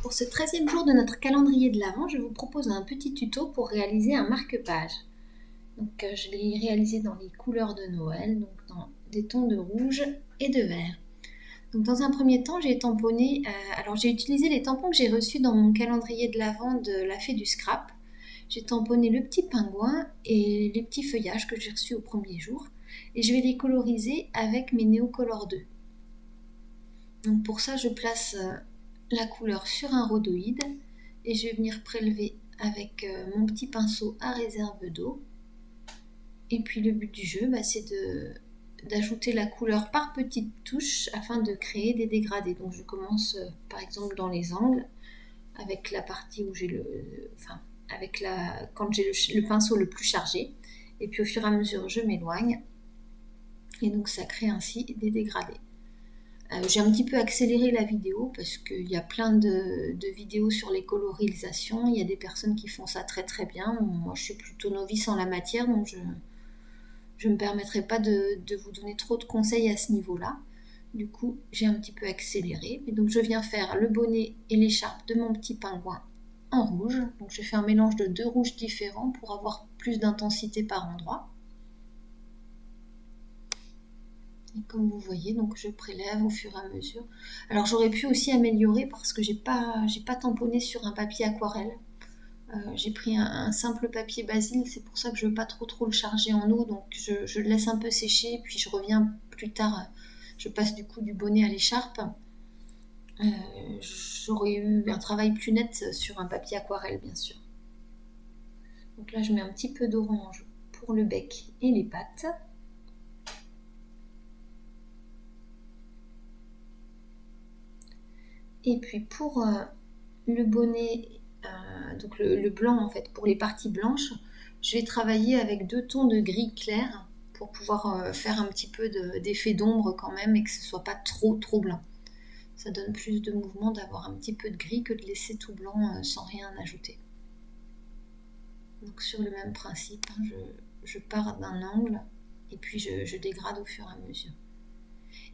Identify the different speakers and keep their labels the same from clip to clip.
Speaker 1: Pour ce 13e jour de notre calendrier de l'Avent, je vous propose un petit tuto pour réaliser un marque-page. Donc, je l'ai réalisé dans les couleurs de Noël, donc dans des tons de rouge et de vert. Donc, dans un premier temps, j'ai tamponné, j'ai utilisé les tampons que j'ai reçus dans mon calendrier de l'Avent de la Fée du Scrap. J'ai tamponné le petit pingouin et les petits feuillages que j'ai reçus au premier jour, et je vais les coloriser avec mes Neocolor 2. Donc pour ça, je place la couleur sur un rhodoïde et je vais venir prélever avec mon petit pinceau à réserve d'eau. Et puis le but du jeu, c'est d'ajouter la couleur par petites touches afin de créer des dégradés. Donc je commence par exemple dans les angles avec la partie où j'ai quand j'ai le pinceau le plus chargé. Et puis au fur et à mesure, je m'éloigne. Et donc ça crée ainsi des dégradés. J'ai un petit peu accéléré la vidéo parce qu'il y a plein de vidéos sur les colorisations. Il y a des personnes qui font ça très très bien. Moi, je suis plutôt novice en la matière, donc je ne me permettrai pas de vous donner trop de conseils à ce niveau-là. Du coup, j'ai un petit peu accéléré. Et donc, je viens faire le bonnet et l'écharpe de mon petit pingouin en rouge. Donc, je fais un mélange de 2 rouges différents pour avoir plus d'intensité par endroit. Et comme vous voyez, donc je prélève au fur et à mesure. Alors j'aurais pu aussi améliorer parce que j'ai pas tamponné sur un papier aquarelle. J'ai pris un simple papier Basil, c'est pour ça que je veux pas trop le charger en eau, donc je le laisse un peu sécher, puis je reviens plus tard. Je passe du coup du bonnet à l'écharpe. J'aurais eu un travail plus net sur un papier aquarelle, bien sûr. Donc là, je mets un petit peu d'orange pour le bec et les pattes. Et puis pour le bonnet, donc le blanc en fait, pour les parties blanches, je vais travailler avec 2 tons de gris clair pour pouvoir faire un petit peu d'effet d'ombre quand même et que ce soit pas trop blanc. Ça donne plus de mouvement d'avoir un petit peu de gris que de laisser tout blanc sans rien ajouter. Donc sur le même principe, je pars d'un angle et puis je dégrade au fur et à mesure.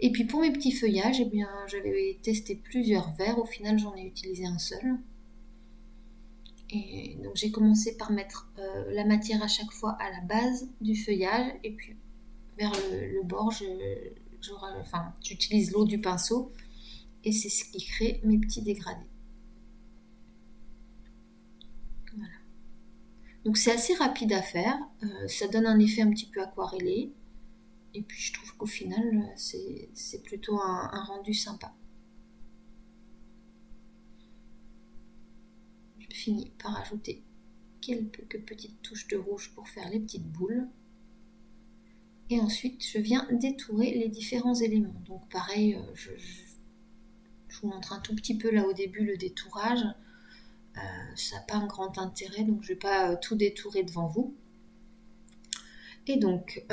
Speaker 1: Et puis pour mes petits feuillages, j'avais testé plusieurs verres, au final j'en ai utilisé un seul. Et donc j'ai commencé par mettre la matière à chaque fois à la base du feuillage et puis vers le bord, j'utilise l'eau du pinceau et c'est ce qui crée mes petits dégradés. Voilà. Donc c'est assez rapide à faire, ça donne un effet un petit peu aquarellé. Et puis je trouve qu'au final, c'est plutôt un rendu sympa. Je finis par ajouter quelques petites touches de rouge pour faire les petites boules. Et ensuite, je viens détourer les différents éléments. Donc pareil, je vous montre un tout petit peu là au début le détourage. Ça n'a pas un grand intérêt, donc je ne vais pas tout détourer devant vous. Et donc,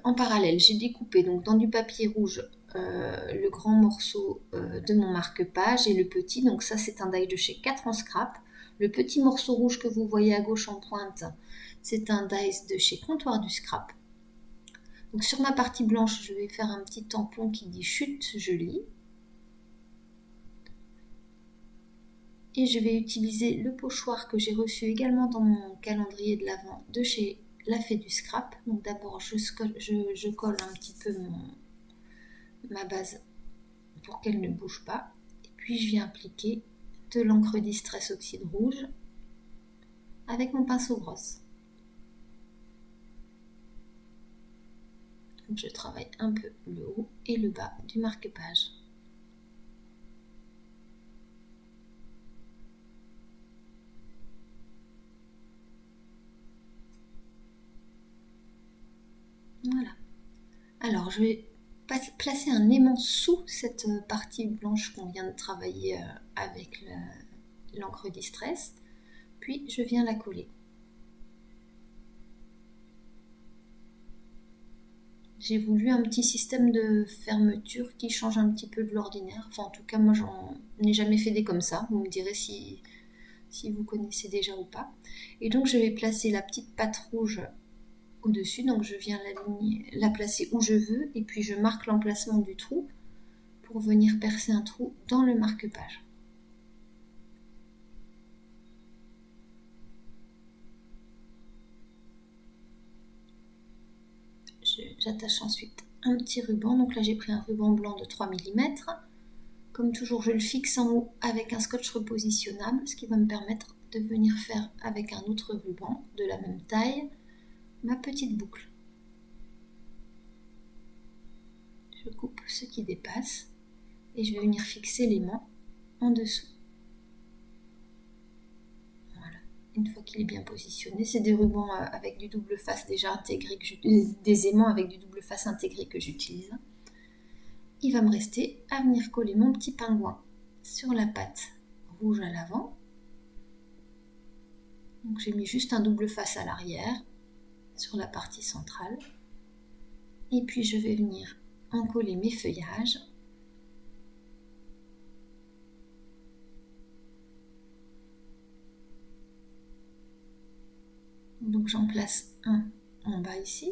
Speaker 1: en parallèle, j'ai découpé donc, dans du papier rouge le grand morceau de mon marque-page et le petit, donc ça c'est un die de chez 4 en scrap. Le petit morceau rouge que vous voyez à gauche en pointe, c'est un die de chez Comptoir du Scrap. Donc sur ma partie blanche, je vais faire un petit tampon qui dit chute, je lis. Et je vais utiliser le pochoir que j'ai reçu également dans mon calendrier de l'Avent de chez La Fée du Scrap. Donc d'abord je colle un petit peu ma base pour qu'elle ne bouge pas. Et puis je viens appliquer de l'encre Distress Oxyde Rouge avec mon pinceau brosse. Donc je travaille un peu le haut et le bas du marque-page. Voilà. Alors je vais placer un aimant sous cette partie blanche qu'on vient de travailler avec l'encre Distress, puis je viens la coller. J'ai voulu un petit système de fermeture qui change un petit peu de l'ordinaire. Enfin, en tout cas, moi, j'en ai jamais fait des comme ça. Vous me direz si vous connaissez déjà ou pas. Et donc, je vais placer la petite patte rouge au-dessus. Donc, je viens la placer où je veux. Et puis, je marque l'emplacement du trou pour venir percer un trou dans le marque-page. j'attache ensuite un petit ruban. Donc là, j'ai pris un ruban blanc de 3 mm. Comme toujours, je le fixe en haut avec un scotch repositionnable, ce qui va me permettre de venir faire avec un autre ruban de la même taille ma petite boucle. Je coupe ce qui dépasse et je vais venir fixer l'aimant en dessous. Voilà, une fois qu'il est bien positionné, c'est des rubans avec du double face déjà intégré, des aimants avec du double face intégré que j'utilise. Il va me rester à venir coller mon petit pingouin sur la patte rouge à l'avant. Donc j'ai mis juste un double face à l'arrière sur la partie centrale. Et puis je vais venir en coller mes feuillages. Donc j'en place un en bas ici.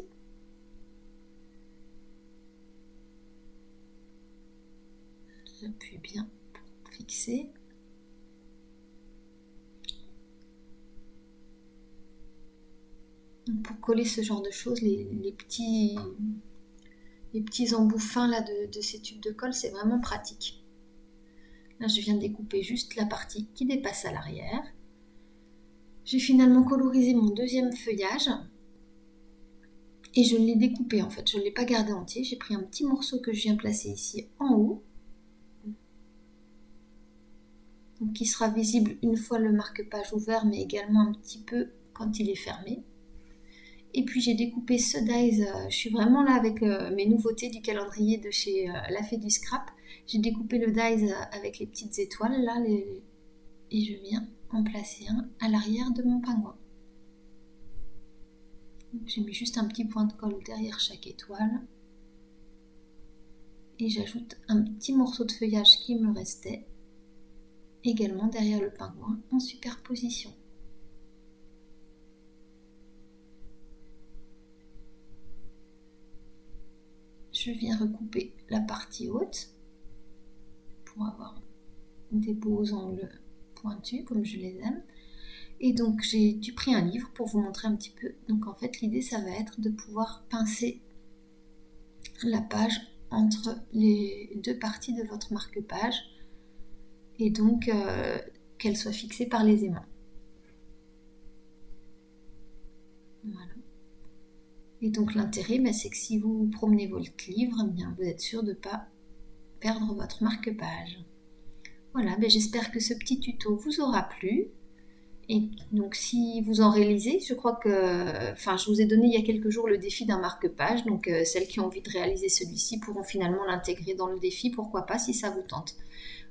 Speaker 1: J'appuie bien pour fixer. Donc pour coller ce genre de choses, les petits embouts fins là de ces tubes de colle, c'est vraiment pratique. Là, je viens de découper juste la partie qui dépasse à l'arrière. J'ai finalement colorisé mon deuxième feuillage et je l'ai découpé en fait, je ne l'ai pas gardé entier. J'ai pris un petit morceau que je viens placer ici en haut, donc qui sera visible une fois le marque-page ouvert, mais également un petit peu quand il est fermé. Et puis j'ai découpé ce dies, je suis vraiment là avec mes nouveautés du calendrier de chez La Fée du Scrap. J'ai découpé le dies avec les petites étoiles là, et je viens en placer un à l'arrière de mon pingouin. J'ai mis juste un petit point de colle derrière chaque étoile. Et j'ajoute un petit morceau de feuillage qui me restait également derrière le pingouin en superposition. Je viens recouper la partie haute pour avoir des beaux angles pointus comme je les aime. Et donc j'ai pris un livre pour vous montrer un petit peu. Donc en fait l'idée ça va être de pouvoir pincer la page entre les deux parties de votre marque-page et donc qu'elle soit fixée par les aimants. Voilà. Et donc l'intérêt, c'est que si vous promenez votre livre, bien, vous êtes sûr de ne pas perdre votre marque-page. Voilà, j'espère que ce petit tuto vous aura plu. Et donc si vous en réalisez, je crois que, je vous ai donné il y a quelques jours le défi d'un marque-page, donc celles qui ont envie de réaliser celui-ci pourront finalement l'intégrer dans le défi, pourquoi pas si ça vous tente.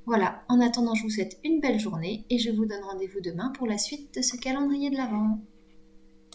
Speaker 1: Voilà, en attendant je vous souhaite une belle journée et je vous donne rendez-vous demain pour la suite de ce calendrier de l'Avent.